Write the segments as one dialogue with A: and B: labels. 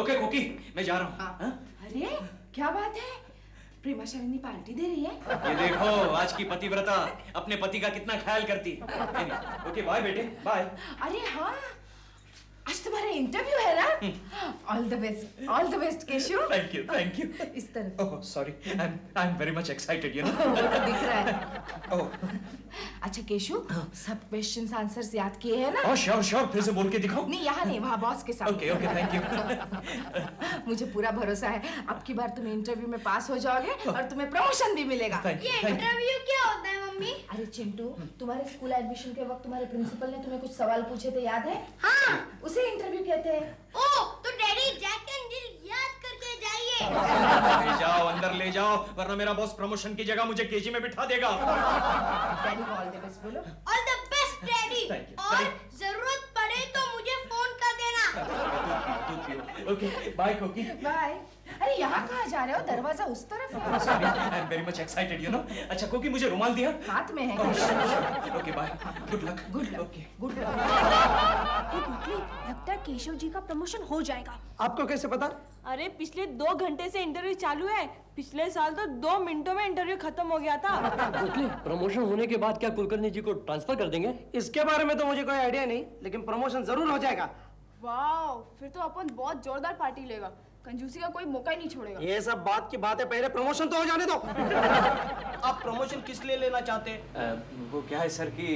A: Okay cookie, मैं जा रहा हूँ।
B: अरे क्या बात है, प्रेमा शालिनी पार्टी दे रही है?
A: ये देखो आज की पतिव्रता अपने पति का कितना ख्याल करती। ओके बाय बेटे, बाय।
B: अरे हाँ, आज तुम्हारा इंटरव्यू है ना? All the best Keshav.
A: Thank you.
B: इस तरफ।
A: Oh sorry, I am very much excited, you no.
B: दिख रहा है।
A: ओह
B: अच्छा केशव, सब क्वेश्चंस आंसर्स याद किए हैं ना?
A: ओह श्योर, फिर से बोल के दिखाओ।
B: नहीं यहाँ नहीं, वहाँ बॉस के साथ।
A: Okay thank you.
B: मुझे पूरा भरोसा है अब की बार तुम इंटरव्यू में पास हो जाओगे और तुम्हें प्रमोशन भी मिलेगा।
C: ये इंटरव्यू क्या होता है मम्मी?
B: अरे चिंटू, तुम्हारे स्कूल एडमिशन के वक्त तुम्हारे प्रिंसिपल ने तुम्हें कुछ सवाल पूछे थे, याद है?
C: हाँ।
B: उसे इंटरव्यू कहते हैं।
C: ओह, तो डैडी जैक एंड जिल याद करके जाइए।
A: ले जाओ, अंदर ले जाओ, वरना मेरा बॉस प्रमोशन की जगह मुझे केजी में बिठा देगा।
B: डैडी को ऑल द बेस्ट बोलो।
C: All the best daddy. और जरूरत पड़े तो मुझे फोन कर देना।
A: Okay bye Cookie.
B: बाय। अरे यहाँ कहाँ जा रहे हो? दरवाजा उस तरफ है।
A: Sorry, I am very much excited, you know. अच्छा कुकी, मुझे रुमाल दिया?
B: हाथ में है।
A: Okay bye, good luck.
B: Okay good luck.
D: लगता है केशव जी का प्रमोशन हो जाएगा।
E: आपको कैसे पता?
F: अरे पिछले 2 घंटे से इंटरव्यू चालू है। पिछले साल तो 2 मिनटों में इंटरव्यू खत्म हो गया था।
G: प्रमोशन होने के बाद क्या कुलकर्णी जी को ट्रांसफर कर देंगे?
E: इसके बारे में तो मुझे कोई आइडिया नहीं, लेकिन प्रमोशन जरूर हो जाएगा।
F: वाह, फिर तो अपन बहुत जोरदार पार्टी लेगा। कंजूसी का कोई मौका ही नहीं छोड़ेगा।
E: ये सब बात की बात है, पहले प्रमोशन तो हो जाने दो।
H: आप प्रमोशन किस लिए लेना चाहते हैं?
A: वो क्या है सर कि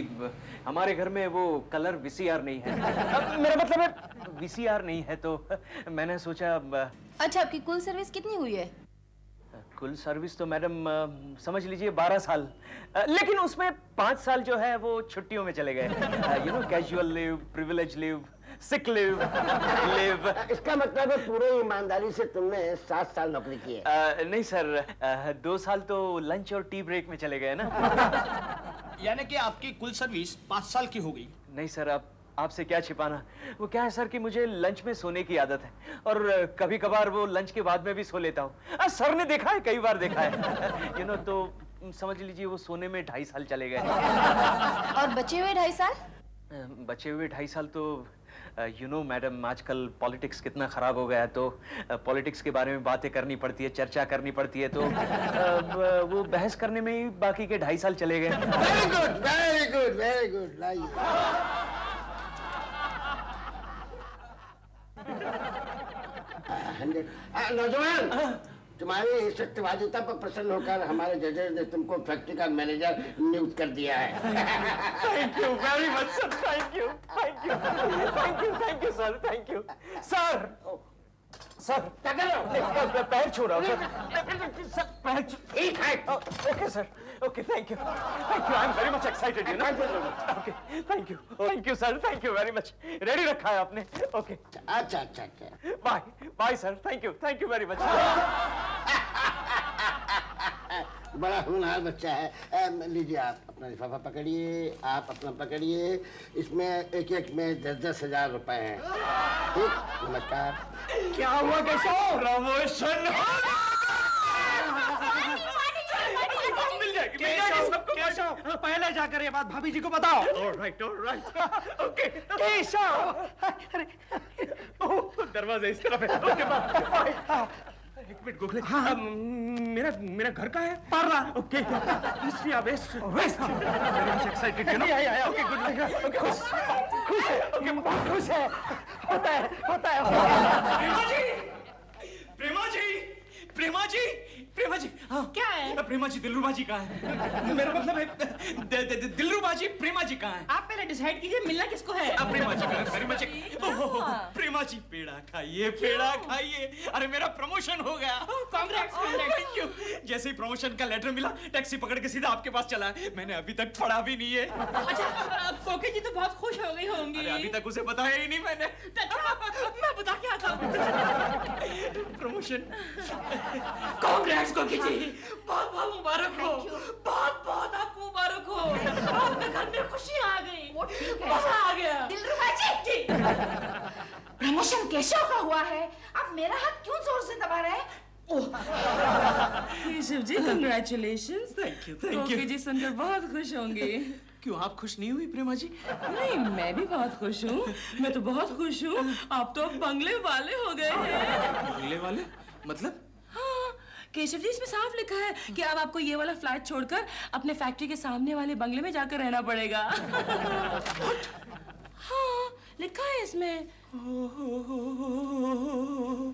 A: हमारे घर में वो कलर वीसीआर नहीं है। मेरा मतलब है वीसीआर नहीं है, तो मैंने सोचा।
D: अच्छा, आपकी कुल सर्विस कितनी हुई है?
A: कुल सर्विस तो मैडम समझ लीजिए 12 साल, लेकिन उसमें 5 साल जो है वो छुट्टियों में चले गए। You know, casual leave, privilege leave, sick leave.
I: इसका मतलब है पूरे ईमानदारी से तुमने 7 साल नौकरी की है?
A: नहीं सर, 2 साल तो लंच और टी ब्रेक में चले गए ना।
H: यानी कि आपकी कुल सर्विस 5 साल की हो गई?
A: नहीं सर, आपसे क्या छिपाना। वो क्या है सर कि मुझे लंच में सोने की आदत है और कभी कभार वो लंच के बाद में भी सो लेता हूँ। सर ने देखा है, कई बार देखा है। यू नो, तो समझ लीजिए वो सोने में 2.5 साल चले गए।
D: और बचे हुए 2.5 साल?
A: बचे हुए 2.5 साल तो यू नो मैडम, आजकल पॉलिटिक्स कितना खराब हो गया है, तो पॉलिटिक्स के बारे में बातें करनी पड़ती है, चर्चा करनी पड़ती है, तो वो बहस करने में ही बाकी के 2.5 साल चले गए।
I: वेरी गुड लाइए। नौजवान, तुम्हारी सत्यवादिता पर प्रसन्न होकर हमारे जजेस ने तुमको फैक्ट्री का मैनेजर नियुक्त कर दिया है।
A: Thank you very much sir, thank you sir, thank you sir. Sir
I: क्या कर रहे हो?
A: पैर छू रहा हूँ सर, पैर।
I: ठीक है।
A: Okay sir, okay thank you, I am very much excited, you know. Okay thank you sir, thank you very much. Ready रखा है आपने? ओके
I: अच्छा।
A: Bye sir, thank you very much.
I: बड़ा होनहार बच्चा है। लीजिए, आप अपना लिफाफा पकड़िए, आप अपना पकड़िए। इसमें एक में 10-10 हजार रुपए हैं। ठीक, नमस्कार।
E: क्या हुआ केशव?
A: प्रमोशन
E: केशव, पहले जाकर ये बात भाभी जी को बताओ।
A: Alright okay.
E: केशव,
A: दरवाजा इस तरफ है। Okay bye. एक मिनट गोखले।
E: हाँ।
A: मेरा घर का है?
E: पार्ला।
A: ओके, ईस्ट या west? Very much excited, you know. Okay good. Okay खुश है। ओके बहुत खुश है। होता है। प्रेमा जी। हाँ
F: क्या है?
A: प्रेमा जी, दिलरुबा जी कहाँ है? मेरा मतलब है दिलरुबा जी, प्रेमा जी कहाँ है?
F: आप पहले डिसाइड कीजिए मिलना किसको है।
A: प्रेमा जी कहाँ है? प्रेमा जी पेड़ा खाइए। अरे मेरा प्रमोशन हो गया।
F: कांग्रेट्स।
A: Thank you. जैसे ही प्रमोशन का लेटर मिला, टैक्सी पकड़ के सीधा आपके पास चला है। मैंने अभी तक पढ़ा भी नहीं है।
F: अच्छा, कोके जी तो बहुत खुश हो गई होंगी।
A: अरे अभी तक उसे बताया ही नहीं मैंने।
F: मैं बता क्या था।
A: प्रमोशन।
F: कांग्रेट्स कोके जी, बहुत मुबारक हो। बहुत आपको मुबारक हो। आपके घर में खुशी आ गई, मजा आ गया।
B: दिलरुबा जी, प्रमोशन केशव का हुआ है, आप मेरा हाथ क्यों जोर से दबा रहे हैं? Keshav ji congratulations.
A: Thank you
B: okay जी सुनकर बहुत खुश होंगे।
A: क्यों आप खुश नहीं हुई प्रेमा जी?
B: नहीं मैं भी बहुत खुश हूँ, मैं तो बहुत खुश हूँ। आप तो अब बंगले वाले हो गए हैं।
A: बंगले वाले मतलब?
B: हाँ, केशव जी इसमें साफ लिखा है कि अब आपको ये वाला फ्लैट छोड़कर अपने फैक्ट्री के सामने वाले बंगले में जाकर रहना पड़ेगा। हाँ लिखा है इसमें।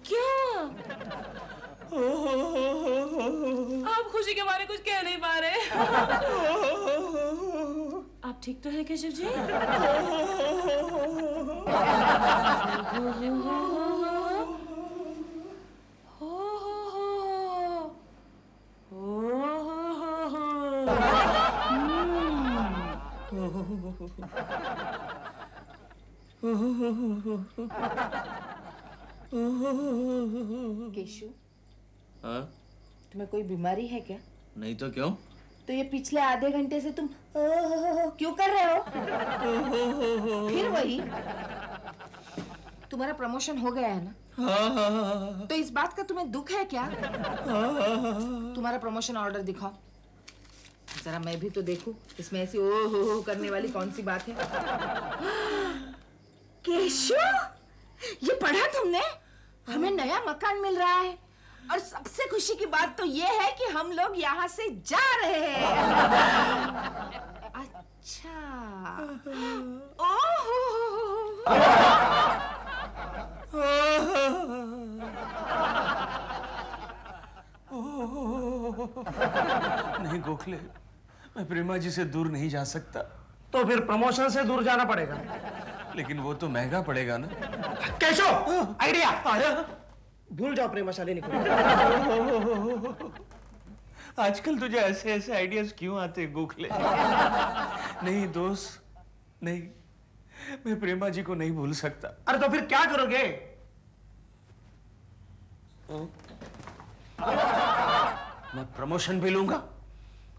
B: क्या? आप खुशी के मारे कुछ कह नहीं पा रहे। आप ठीक तो हैं केशव जी? केशु,
A: हाँ?
B: तुम्हें कोई बीमारी है क्या?
A: नहीं तो क्यों?
B: तो ये पिछले आधे घंटे से तुम क्यों कर रहे हो? फिर वही, तुम्हारा प्रमोशन हो गया है ना? तो इस बात का तुम्हें दुख है क्या? तुम्हारा प्रमोशन ऑर्डर दिखाओ जरा, मैं भी तो देखूं इसमें ऐसी ओ हो करने वाली कौन सी बात है। केशु, ये पढ़ा तुमने? हमें नया मकान मिल रहा है और सबसे खुशी की बात तो ये है कि हम लोग यहाँ से जा रहे हैं। अच्छा,
A: नहीं गोखले, मैं प्रेमा जी से दूर नहीं जा सकता।
E: तो फिर प्रमोशन से दूर जाना पड़ेगा।
A: लेकिन वो तो महंगा पड़ेगा ना।
E: केशव, आइडिया आया। भूल जाओ प्रेमाशालिनी को।
A: आजकल तुझे ऐसे ऐसे आइडियाज क्यों आते गोखले? नहीं दोस्त, नहीं, मैं प्रेमा जी को नहीं भूल सकता।
E: अरे तो फिर क्या करोगे?
A: मैं प्रमोशन भी लूंगा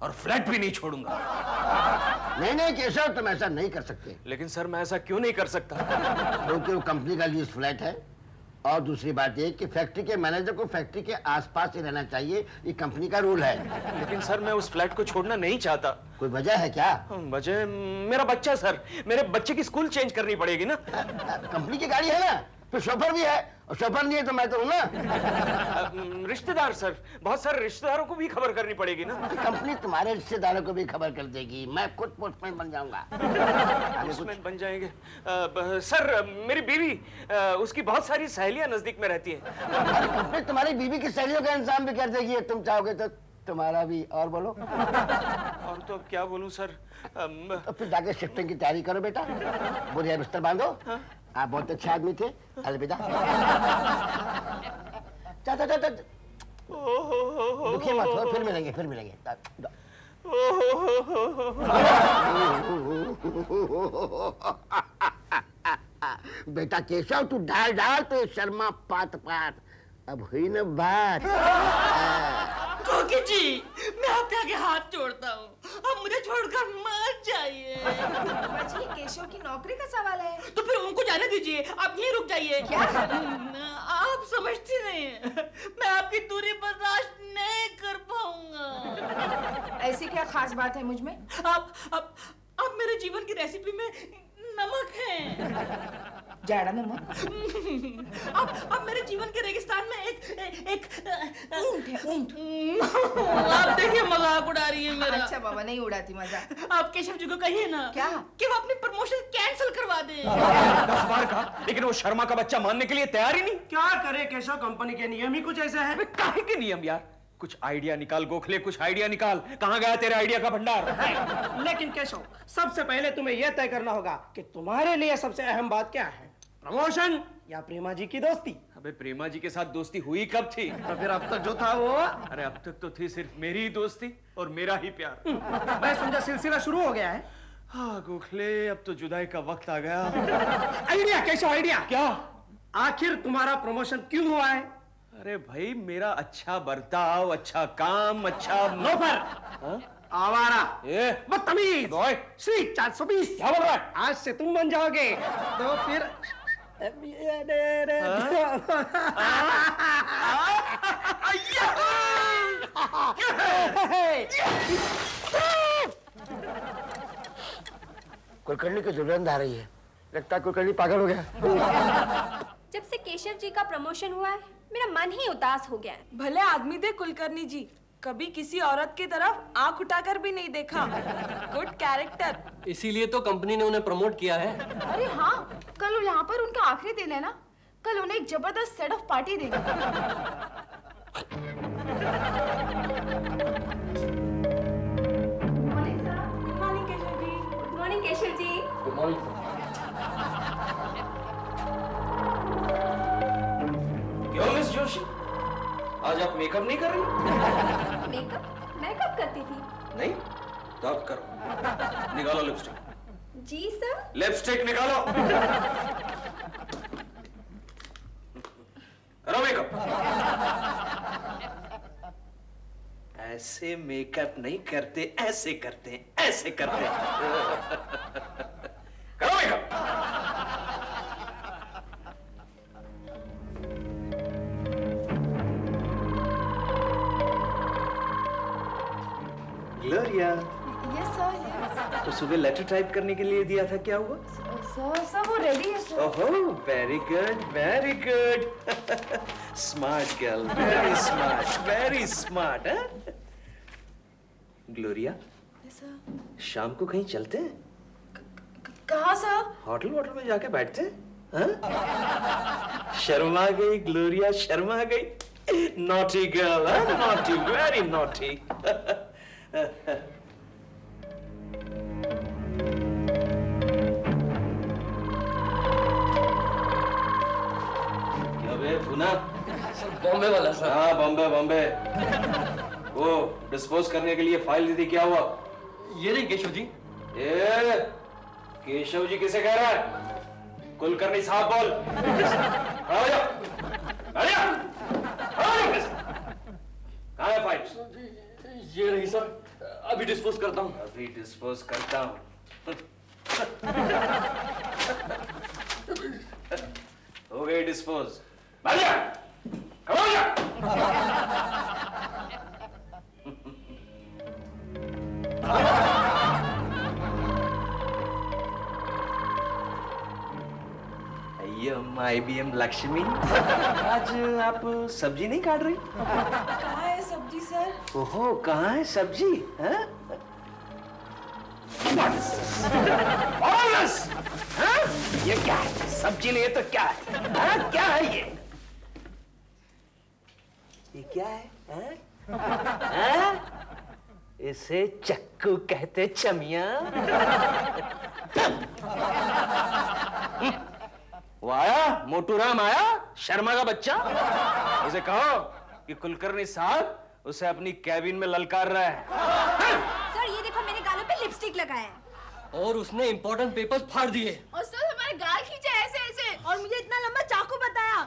A: और फ्लैट भी नहीं छोड़ूंगा।
I: नहीं नहीं केशव, तुम ऐसा नहीं कर सकते।
A: लेकिन सर मैं ऐसा क्यों नहीं कर सकता?
I: क्योंकि वो कंपनी का लीज फ्लैट है और दूसरी बात ये कि फैक्ट्री के मैनेजर को फैक्ट्री के आसपास ही रहना चाहिए, ये कंपनी का रूल है।
A: लेकिन सर मैं उस फ्लैट को छोड़ना नहीं चाहता।
I: कोई वजह है क्या?
A: वजह मेरा बच्चा सर, मेरे बच्चे की स्कूल चेंज करनी पड़ेगी ना।
I: कंपनी की गाड़ी है ना, तो शोफर भी है, और शोफर नहीं है तो मैं तो हूं ना।
A: रिश्तेदार सर, बहुत सारे रिश्तेदारों को भी खबर करनी पड़ेगी ना।
I: कंपनी तुम्हारे रिश्तेदारों को भी खबर कर देगी, मैं खुद पोस्टमैन बन जाऊंगा।
A: पोस्टमैन बन जाएंगे? सर मेरी बीवी, उसकी बहुत सारी सहेलियां नजदीक में रहती हैं।
I: कंपनी तुम्हारी बीवी की सहेलियों का इंतजाम भी कर देगी, तुम चाहोगे तो तुम्हारा भी। और बोलो।
A: और तो अब क्या बोलूं सर?
I: तो फिर जाके शिफ्टिंग की तैयारी करो बेटा, बोरिया बिस्तर बांधो। आप बहुत अच्छे आदमी थे, अलविदा। दुखी मत हो, फिर मिलेंगे, फिर मिलेंगे। बेटा केशव, तू डाल डाल तो शर्मा पात पात। अब हुई न बात।
F: कोकी जी, मैं आपके आगे हाथ जोड़ता हूँ, अब मुझे छोड़कर मत जाइए।
B: जी केशव की नौकरी का सवाल है।
F: तो फिर उनको जाने दीजिए, आप यहीं रुक जाइए।
B: क्या?
F: आप समझती नहीं, मैं आपकी दूरी बर्दाश्त नहीं कर पाऊंगा।
B: ऐसी क्या खास बात है मुझ में?
F: आप मेरे जीवन की रेसिपी में नमक है।
B: जाड़ा नमक।
F: अब मेरे जीवन के रेगिस्तान में एक
B: ऊंट है, ऊंट।
F: आप देखिए मजाक उड़ा रही है मेरा।
B: अच्छा बाबा, नहीं उड़ाती मजाक।
F: आप केशव जी को कहिए ना।
B: क्या?
F: कि वो अपनी प्रमोशन कैंसिल करवा दे।
A: 10 बार कहा, लेकिन वो शर्मा का बच्चा मानने के लिए तैयार ही नहीं।
E: क्या करे केशव, कंपनी के नियम ही कुछ ऐसे हैं।
A: काहे के नियम यार? कुछ आइडिया निकाल गोखले, कुछ आइडिया निकाल। कहाँ गया तेरे आइडिया का भंडार?
E: लेकिन केशव, सबसे पहले तुम्हें यह तय करना होगा कि तुम्हारे लिए सबसे अहम बात क्या है, प्रमोशन या प्रेमा जी की दोस्ती?
A: अबे प्रेमा जी के साथ दोस्ती हुई कब थी?
E: तो फिर अब तक जो था वो?
A: अरे अब तक तो थी सिर्फ मेरी ही दोस्ती और मेरा ही प्यार।
E: मैं समझा सिलसिला शुरू हो गया है।
A: हाँ गोखले, अब तो जुदाई का वक्त आ गया।
E: Idea Keshav, idea.
A: क्या?
E: आखिर तुम्हारा प्रमोशन क्यों हुआ है?
A: अरे भाई, मेरा अच्छा बर्ताव, अच्छा काम, अच्छा
E: लोफर, आवारा, बदतमीज, स्वीट 420।
A: क्या बोल रहा है?
E: आज से तुम बन जाओगे, तो फिर
I: कुलकर्णी की दुल्हन आ रही है। लगता है कुलकर्णी पागल हो गया।
D: जब से केशव जी का प्रमोशन हुआ है मेरा मन ही उदास हो गया है।
J: भले आदमी थे कुलकर्णी जी, कभी किसी औरत की तरफ आंख उठाकर भी नहीं देखा। Good character.
G: इसीलिए तो कंपनी ने उन्हें प्रमोट किया है।
B: अरे हाँ, कल यहाँ पर उनका आखिरी दिन है ना, कल उन्हें एक जबरदस्त सेट ऑफ पार्टी देंगे।
D: Good morning Keshav ji. Good morning Keshav ji.
G: Good morning.
A: क्यों मिस जोशी, आज आप मेकअप नहीं कर रही?
D: मेकअप मैं कब करती थी?
A: नहीं तो आप करो। निकालो लिपस्टिक।
D: जी सर।
A: लिपस्टिक निकालो। करो मेकअप। ऐसे मेकअप नहीं करते, ऐसे करते हैं, ऐसे करते हैं। करो मेकअप। Gloria,
B: yes sir.
A: तो सुबह लेटर टाइप करने के लिए दिया था, क्या हुआ?
B: सर वो रेडी है सर।
A: ओहो, very good, very good. Smart girl, very smart, हैं? ग्लोरिया, शाम को कहीं चलते हैं?
B: कहाँ सर?
A: होटल वोटल में जाके बैठते हैं? हाँ? शर्मा गई ग्लोरिया, शर्मा गई। Naughty girl, naughty, very naughty. क्या बे पुना?
G: बॉम्बे वाला सर।
A: हाँ बॉम्बे, बॉम्बे। वो डिस्पोज करने के लिए फाइल दी थी, क्या हुआ?
G: ये रही केशव जी।
A: ए, केशव जी किसे कह रहा है? कुलकर्णी साहब बोल। कहाँ है फाइल?
G: ये रही सर, अभी डिस्पोज करता हूँ।
A: अभी डिस्पोज करता हूँ। हो गई डिस्पोज। IBM लक्ष्मी, आज आप सब्जी नहीं काट रही?
J: कहाँ है सब्जी सर?
A: ओहो, कहाँ है सब्जी? हाँ? हाँ? ये क्या है? सब्जी नहीं है तो क्या है? हाँ? क्या है ये? ये क्या है? हाँ? हाँ? इसे चक्कू कहते चमिया। वो आया, मोटू राम आया, शर्मा का बच्चा। उसे कहो कि कुलकर्णी साहब उसे अपनी कैबिन में ललकार रहा है।
D: सर ये देखो मैंने गालों पे लिपस्टिक लगाया है।
G: और उसने इंपॉर्टेंट पेपर्स फाड़ दिए।
B: और सर हमारे गाल खींचे ऐसे ऐसे, और मुझे इतना लंबा चाकू बताया।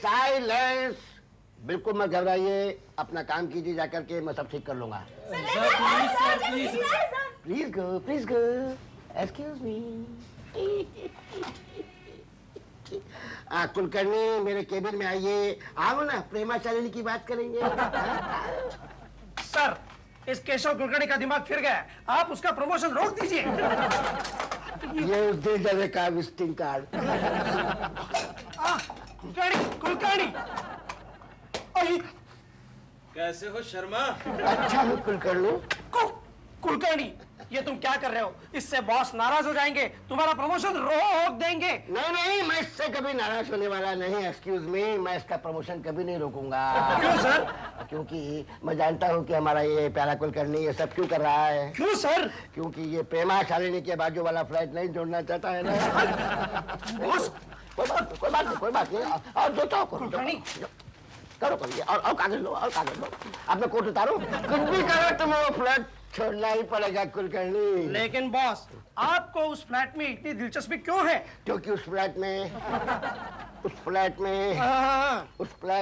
I: साइलेंस। बिल्कुल मत घबराइए, अपना काम कीजिए जाकर के, मैं सब ठीक कर लूंगा। Please go, please go. Excuse me. Kulkarni मेरे केबिन में आइए। आओ ना, प्रेमाचारिणी की बात करेंगे।
E: सर, इस केशव कुलकर्णी का दिमाग फिर गया, आप उसका प्रमोशन रोक दीजिए।
I: ये उस दिन जैसे का विजिटिंग कार्ड।
E: कुलकर्णी, कुलकर्णी।
A: कैसे हो शर्मा?
I: अच्छा हो कुलकर्णी।
E: कुलकर्णी, ये तुम क्या कर रहे हो? इससे बॉस नाराज हो जाएंगे, तुम्हारा प्रमोशन रोक देंगे।
I: नहीं नहीं, मैं इससे कभी नाराज होने वाला नहीं। एक्सक्यूज मी, मैं इसका प्रमोशन कभी नहीं रोकूंगा।
E: क्यों सर?
I: क्योंकि मैं जानता हूँ कि हमारा ये प्यारा कुलकर्णी ये सब क्यों कर रहा है।
E: क्यों सर?
I: क्योंकि ये प्रेमा शालिनी के बाजू वाला फ्लैट नहीं जोड़ना चाहता है ना।
E: बॉस,
I: कोई बात नहीं। और जो चाहो करो, करो करिए। और कागज लो, और कागज लो। अब मैं कोट उतारूं? कुछ भी करो, तुम्हें वो फ्लैट छोड़ना ही पड़ेगा कुलकर्णी।
E: लेकिन बॉस, आपको उस फ्लैट में इतनी दिलचस्पी क्यों है?
I: क्योंकि उस फ्लैट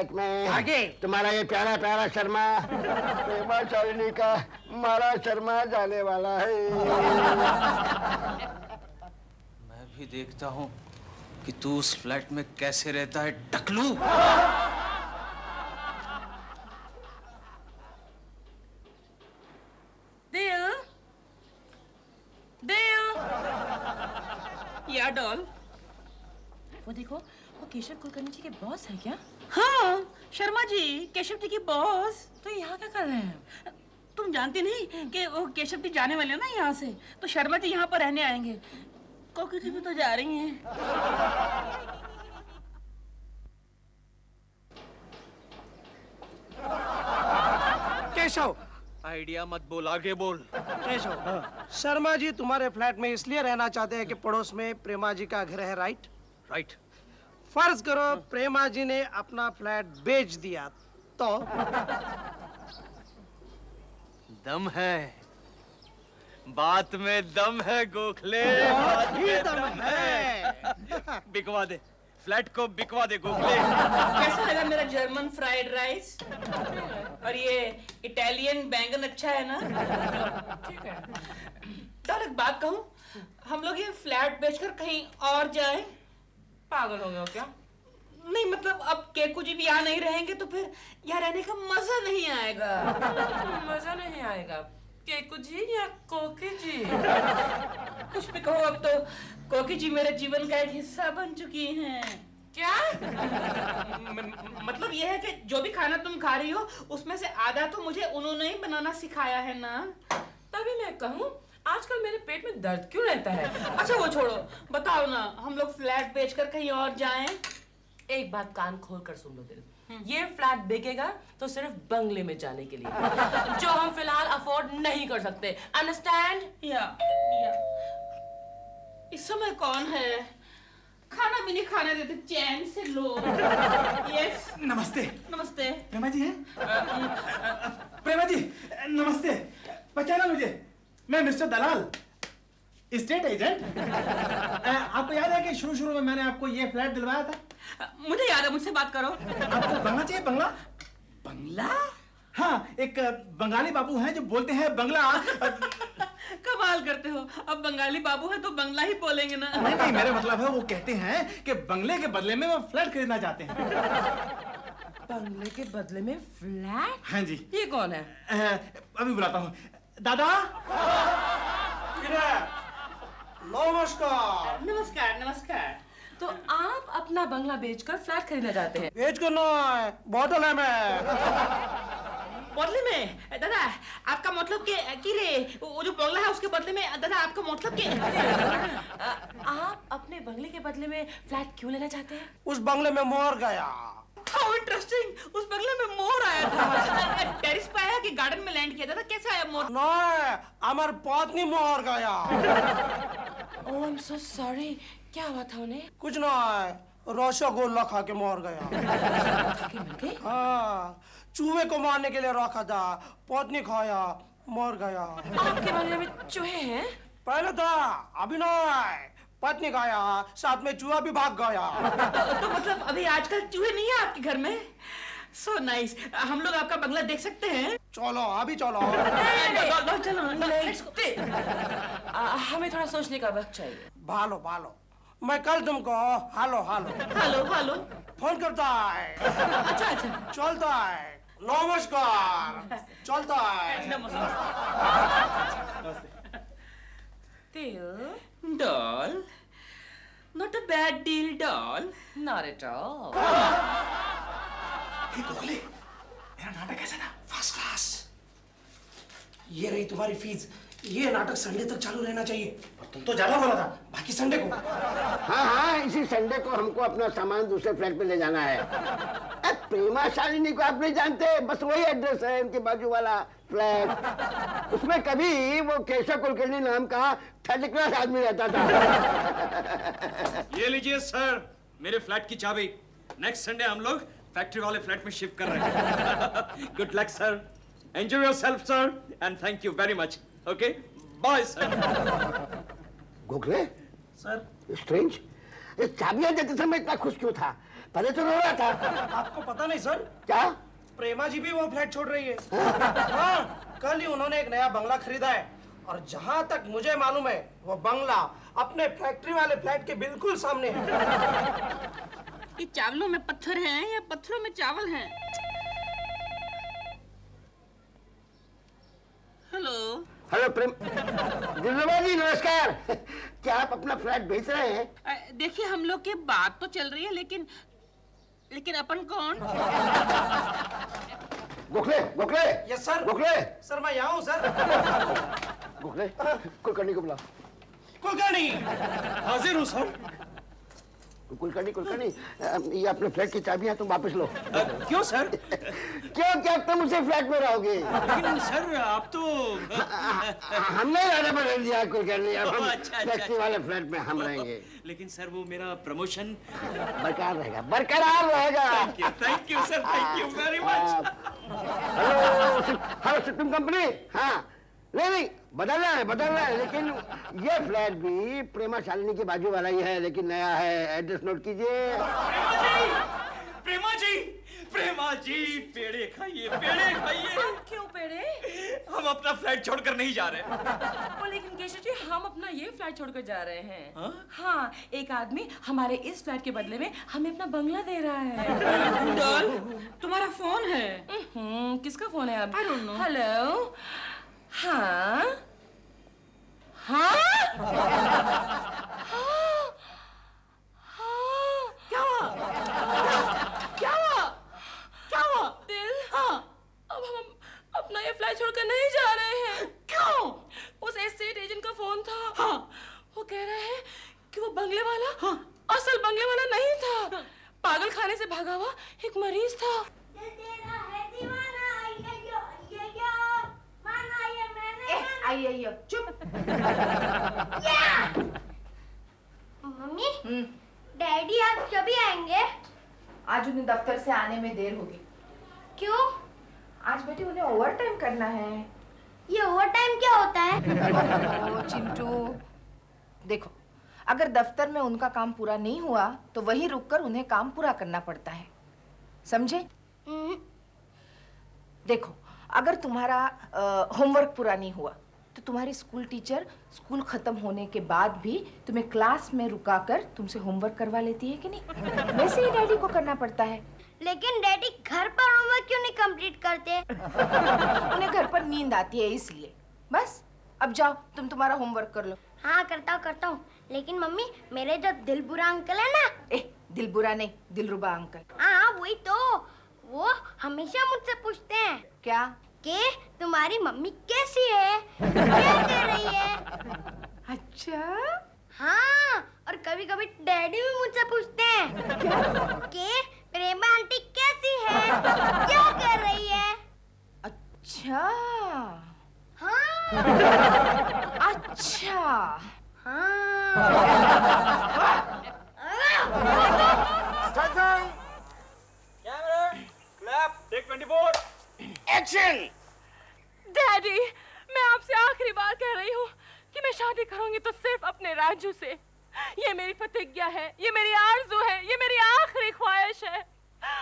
I: में
E: आगे
I: तुम्हारा ये प्यारा प्यारा शर्मा प्रेमा शालिनी का मारा शर्मा जाने वाला है।
A: मैं भी देखता हूँ कि तू उस फ्लैट में कैसे रहता है, टकलू।
F: दिल, दिल, या डॉल। वो देखो, वो केशव कुलकर्णी जी के बॉस है क्या? हाँ, शर्मा जी, केशव जी की बॉस। तो यहाँ क्या कर रहे हैं? तुम जानती नहीं कि वो केशव जी जाने वाले हैं ना यहाँ से, तो शर्मा जी यहाँ पर रहने आएंगे। कोकी जी भी तो जा रही हैं।
E: केशव,
A: आइडिया मत बोल, आगे बोल।
E: केशव, शर्मा जी तुम्हारे फ्लैट में इसलिए रहना चाहते हैं कि पड़ोस में प्रेमा जी का घर है, राइट?
A: राइट।
E: फर्ज करो प्रेमा जी ने अपना फ्लैट बेच दिया तो?
A: दम है, बात में दम है गोखले,
E: बात में दम है।
A: बिकवा दे फ्लैट को, बिकवा दे गोखले।
F: कैसा लगा मेरा जर्मन फ्राइड राइस? और ये इटालियन बैंगन अच्छा है ना? ठीक है। तो एक बात कहूँ, हम लोग ये फ्लैट बेचकर कहीं और जाएं? पागल हो गए हो क्या? नहीं मतलब अब केकू जी भी यहाँ नहीं रहेंगे तो फिर यहाँ रहने का मजा नहीं आएगा। मजा नहीं आएगा? केकू जी या कोकी जी? कुछ भी कहो, अब तो कोकी जी मेरे जीवन का एक हिस्सा बन चुकी हैं। क्या? मतलब ये है कि जो भी खाना तुम खा रही हो उसमें से आधा तो मुझे उन्होंने ही बनाना सिखाया है ना। तभी मैं कहूँ आजकल मेरे पेट में दर्द क्यों रहता है? अच्छा वो छोड़ो, बताओ ना, हम लोग फ्लैट बेचकर कहीं और जाएं?
K: एक बात कान खोल कर सुन लो दिल, ये फ्लैट बिकेगा तो सिर्फ बंगले में जाने के लिए, जो हम फिलहाल अफोर्ड नहीं कर सकते। अंडरस्टैंड?
F: या इस समय कौन है? खाना भी नहीं खाने देते, चैन से लो। यस।
L: नमस्ते।
F: नमस्ते।
L: प्रेमा जी हैं? प्रेमा जी नमस्ते, पहचाना मुझे? मैं मिस्टर दलाल, स्टेट एजेंट। आपको याद है कि शुरू में मैंने आपको ये फ्लैट दिलवाया था?
F: मुझे याद है, मुझसे बात करो।
L: आपको बंगला चाहिए? बंगला?
F: बंगला?
L: हाँ, एक बंगाली बाबू हैं जो बोलते हैं बंगला।
F: कमाल करते हो, अब बंगाली बाबू है तो बंगला ही बोलेंगे ना।
L: नहीं, मेरा मतलब है वो कहते हैं कि बंगले के बदले में वो फ्लैट खरीदना चाहते हैं।
K: बंगले के बदले में फ्लैट?
L: हाँ जी।
K: ये कौन है?
L: अभी बुलाता हूँ। दादा।
E: नमस्कार।
F: नमस्कार नमस्कार।
K: तो आप अपना बंगला बेचकर फ्लैट खरीदना चाहते हैं?
E: बेच कर ना, बॉटल है मैं।
F: बदले में? दादा आपका मतलब कि रे वो जो बंगला है उसके बदले में, दादा आपका मतलब कि
K: आप अपने बंगले के बदले में फ्लैट क्यों लेना चाहते हैं?
E: उस बंगले में मोर गया।
F: How interesting! उस बंगले में मोर आया था। टेरिस पे आया कि गार्डन में लैंड किया था? कैसा आया मोर?
E: नहीं, हमारी पत्नी मोर गया।
K: Oh, I'm so sorry. क्या हुआ था उन्हें?
E: कुछ नहीं, रसगुल्ला खा के मर गया। हाँ, चूहे को मारने के लिए रखा था, पत्नी खाया, मर गया।
K: आपके बंगले में चूहे हैं?
E: पहले था, अभी नहीं। पत्नी खाया, साथ में चूहा भी भाग गया।
F: तो मतलब अभी आजकल चूहे नहीं है आपके घर में? So nice. हम लोग आपका बंगला देख सकते हैं?
E: चलो, अभी चलो।
F: चलो।
K: हमें थोड़ा सोचने का वक्त चाहिए।
E: भालो, मैं कल तुमको हालो फोन करता है।
F: अच्छा।
E: चलता है। नमस्कार। चलता है।
F: Doll, not a bad deal, doll.
K: Not at all.
L: Gokhale, मेरा नाटक कैसा था? First class.
E: ये रही तुम्हारी फीस। ये नाटक संडे तक चालू रहना चाहिए।
L: तुम तो ज्यादा बोला था।
E: बाकी संडे को।
I: हाँ, इसी संडे को हमको अपना सामान दूसरे फ्लैट पे ले जाना है। प्रेमा शालिनी को आप नहीं जानते? बस वही एड्रेस है, उनके बाजू वाला फ्लैट। उसमें कभी वो केशव कुलकर्णी नाम का थर्ड क्लास आदमी रहता था।
A: ये लीजिए सर, मेरे फ्लैट की चाबी। नेक्स्ट संडे हम लोग फैक्ट्री वाले फ्लैट में शिफ्ट कर रहे हैं। Good luck sir, enjoy yourself sir, and thank you very much. Okay, bye sir.
I: Gokhale
E: sir,
I: strange, चाबियां देते समय इतना खुश क्यों था? पहले तो रो रहा था।
E: आपको पता नहीं सर?
I: क्या?
E: प्रेमा जी भी वो फ्लैट छोड़ रही है। हाँ, कल ही उन्होंने एक नया बंगला खरीदा है और जहां तक मुझे मालूम है वो बंगला अपने फैक्ट्री वाले फ्लैट के बिल्कुल सामने है।
F: ये चावलों में पत्थर हैं या पत्थरों में चावल हैं? हेलो
I: हेलो प्रेम जी, नमस्कार। क्या आप अपना फ्लैट बेच रहे हैं?
F: देखिए, हम लोग की बात तो चल रही है, लेकिन अपन कौन?
I: Gokhale Gokhale.
E: Yes sir.
I: Gokhale
E: sir मैं यहाँ हूँ सर।
I: गोखले कुलकर्णी को बुला।
E: कुलकर्णी हाजिर हूँ सर।
I: कुलकर्णी ये अपने फ्लैट की चाबियां तुम वापस लो।
E: क्यों सर?
I: क्यों क्या तुम उसे फ्लैट में रहोगे?
E: लेकिन सर आप तो
I: हमने इरादा बदल दिया कुलकर्णी, अब हम
E: अच्छा,
I: फैक्ट्री वाले फ्लैट में हम रहेंगे।
E: लेकिन सर वो मेरा प्रमोशन
I: बरकरार रहेगा।
E: Thank you sir, thank you very much.
I: Hello system company. हाँ नहीं बदलना है, लेकिन ये फ्लैट भी प्रेमा शालिनी के बाजू वाला ही है, लेकिन नया है। एड्रेस नोट कीजिए।
A: प्रेमा जी पेड़े खाइए।
K: क्यों पेड़े?
A: हम अपना फ्लैट छोड़कर नहीं जा रहे।
K: लेकिन केशव जी, हम अपना ये फ्लैट छोड़कर जा रहे हैं। हाँ, एक आदमी हमारे इस फ्लैट के बदले में हमें अपना बंगला दे रहा है।
F: तुम्हारा फोन है?
K: किसका फोन है?
F: I don't know.
K: हेलो। हाँ हाँ
F: क्या हुआ?
K: दिल। अब हम अपना ये फ्लैट छोड़कर नहीं जा रहे हैं।
F: क्यों?
K: उस एस्टेट एजेंट का फोन था। वो कह रहे हैं कि वो बंगले वाला असल बंगले वाला नहीं था, पागल खाने से भागा हुआ एक मरीज था।
B: आइए चुप।
C: मम्मी डैडी आप कभी आएंगे?
B: आज उन्हें दफ्तर से आने में देर होगी।
C: क्यों?
B: आज बेटी उन्हें ओवर टाइम करना है।
C: ये ओवर टाइम क्या होता है?
B: ओ चिंटू, देखो अगर दफ्तर में उनका काम पूरा नहीं हुआ तो वहीं रुककर उन्हें काम पूरा करना पड़ता है, समझे? देखो अगर तुम्हारा होमवर्क पूरा नहीं हुआ तो तुम्हारी स्कूल टीचर स्कूल खत्म होने के बाद भी तुम्हें क्लास में रुकाकर तुमसे होमवर्क करवा लेती है कि नहीं? वैसे ही डैडी को करना पड़ता है।
C: लेकिन डैडी घर पर होमवर्क क्यों नहीं कंप्लीट करते?
B: उन्हें घर पर नींद आती है इसलिए। बस अब जाओ तुम तुम्हारा होमवर्क कर लो।
C: हाँ करता हूँ। लेकिन मम्मी मेरे जो दिलबुरा अंकल है ना।
B: दिलबुरा नहीं, दिलरुबा अंकल।
C: हाँ वही तो, वो हमेशा मुझसे पूछते हैं
B: क्या
C: कि तुम्हारी मम्मी कैसी है, क्या कर रही है।
B: अच्छा
C: हाँ, और कभी कभी डैडी भी मुझसे पूछते हैं कि प्रेमा आंटी कैसी है, क्या कर रही है।
B: अच्छा
C: हाँ
B: अच्छा
I: एक्शन।
K: डैडी, मैं आपसे आखिरी बार कह रही हूँ कि मैं शादी करूंगी तो सिर्फ अपने राजू से। ये मेरी प्रतिज्ञा है, ये मेरी आरज़ू है, ये मेरी आखिरी ख्वाहिश है।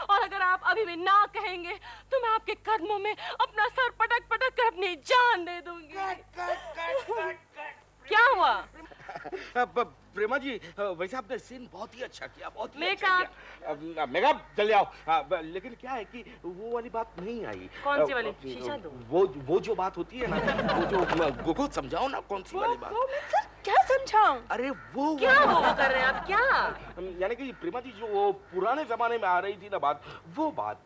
K: और अगर आप अभी भी ना कहेंगे तो मैं आपके कदमों में अपना सर पटक पटक कर अपनी जान दे दूंगी। क्या हुआ?
H: प्रेमा जी वैसे आपने सीन बहुत ही अच्छा किया, बहुत ही
K: मेकअप
H: मेकअप जल्दी आओ। लेकिन क्या है कि वो वाली बात नहीं आई।
K: कौन सी वाली? शीशा दो।
H: वो जो बात होती है ना, वो जो को समझाओ ना, कौन सी वाली बात?
K: सर क्या समझाऊं?
H: अरे वो
K: क्या वो कर रहे हैं आप? क्या
H: यानी कि प्रेमा जी जो वो पुराने जमाने में आ रही थी ना बात, वो बात।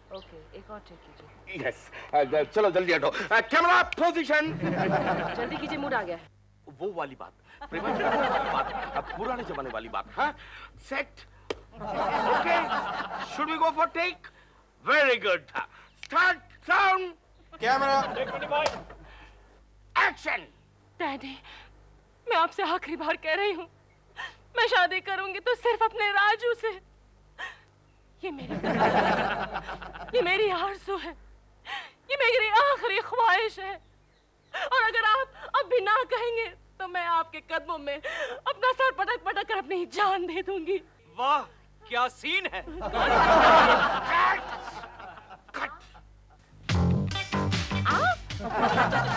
K: ओके, एक और टेक कीजिए।
H: यस, चलो जल्दी हटो। Camera position.
K: जल्दी कीजिए, मूड आ गया है।
H: वो वाली बात प्रेमा जी, वो वाली बात, पुराने जमाने वाली बात। हाँ, set okay, should we go for take? Very good. Start, sound, camera, action.
K: Daddy, मैं आपसे आखिरी बार कह रही हूँ, मैं शादी करूंगी तो सिर्फ अपने राजू से। ये मेरी आरज़ू है, ये मेरी आखिरी ख्वाहिश है। और अगर आप अब भी ना कहेंगे तो मैं आपके कदमों में अपना सर पटक पटक कर अपनी जान दे दूंगी।
A: वाह क्या सीन है।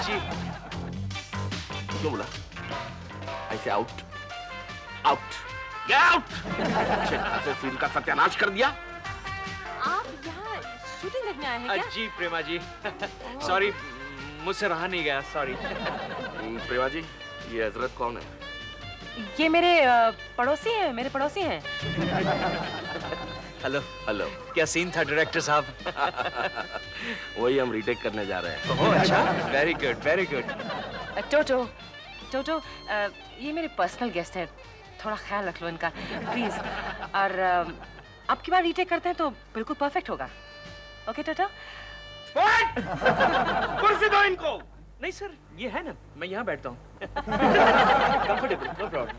A: जी
H: क्यों बोला? ऐसे आउट आउट गेट आउट। अच्छे खासे सीन का सत्यानाश कर दिया।
K: आप यहाँ शूटिंग देखने आए हैं क्या?
A: जी प्रेमा जी, सॉरी मुझसे रहा नहीं गया, सॉरी।
H: प्रेमा जी, ये हजरत कौन है?
K: ये मेरे पड़ोसी हैं, मेरे पड़ोसी हैं।
A: Hello
H: hello.
A: क्या सीन था डायरेक्टर साहब?
H: वही हम रीटेक करने जा रहे हैं।
A: ओह अच्छा, वेरी गुड वेरी गुड।
K: टोटो टोटो, ये मेरे पर्सनल गेस्ट हैं, थोड़ा ख्याल रख लो इनका प्लीज। और अब की बार रीटेक करते हैं तो बिल्कुल परफेक्ट होगा। ओके टोटो?
H: कुर्सी दो इनको।
A: नहीं सर, ये है ना, मैं यहाँ बैठता हूँ। Comfortable, no problem.